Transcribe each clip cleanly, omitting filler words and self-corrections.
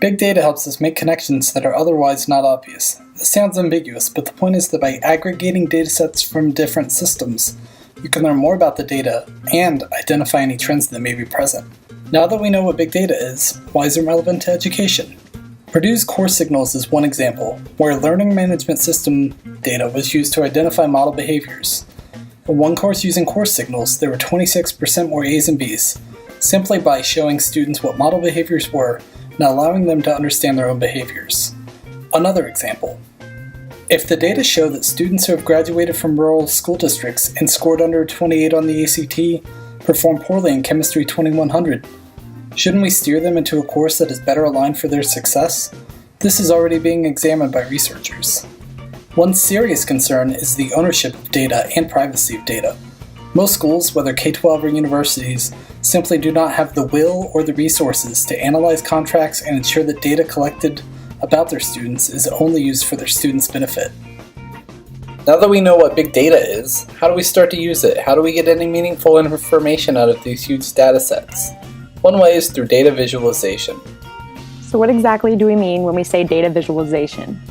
Big data helps us make connections that are otherwise not obvious. This sounds ambiguous, but the point is that by aggregating datasets from different systems, you can learn more about the data and identify any trends that may be present. Now that we know what big data is, why is it relevant to education? Purdue's course signals is one example, where learning management system data was used to identify model behaviors. In one course using course signals, there were 26% more A's and B's, simply by showing students what model behaviors were and allowing them to understand their own behaviors. Another example. If the data show that students who have graduated from rural school districts and scored under 28 on the ACT perform poorly in Chemistry 2100, shouldn't we steer them into a course that is better aligned for their success? This is already being examined by researchers. One serious concern is the ownership of data and privacy of data. Most schools, whether K-12 or universities, simply do not have the will or the resources to analyze contracts and ensure that data collected about their students is only used for their students' benefit. Now that we know what big data is, how do we start to use it? How do we get any meaningful information out of these huge data sets? One way is through data visualization. So what exactly do we mean when we say data visualization?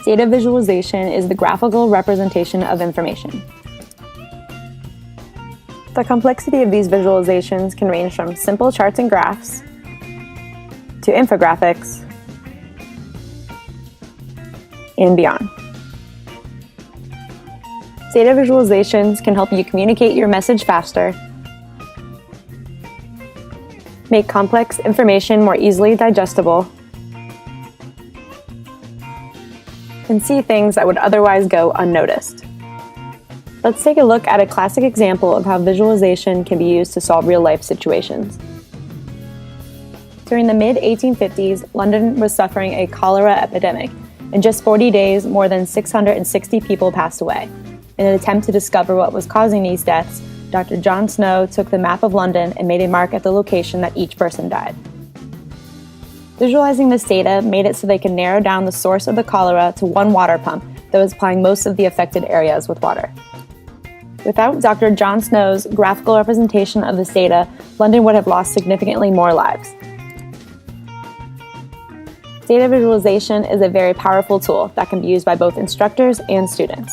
Data visualization is the graphical representation of information. The complexity of these visualizations can range from simple charts and graphs to infographics and beyond. Data visualizations can help you communicate your message faster, make complex information more easily digestible, and see things that would otherwise go unnoticed. Let's take a look at a classic example of how visualization can be used to solve real-life situations. During the mid-1850s, London was suffering a cholera epidemic. In just 40 days, more than 660 people passed away. In an attempt to discover what was causing these deaths, Dr. John Snow took the map of London and made a mark at the location that each person died. Visualizing this data made it so they could narrow down the source of the cholera to one water pump that was supplying most of the affected areas with water. Without Dr. John Snow's graphical representation of this data, London would have lost significantly more lives. Data visualization is a very powerful tool that can be used by both instructors and students.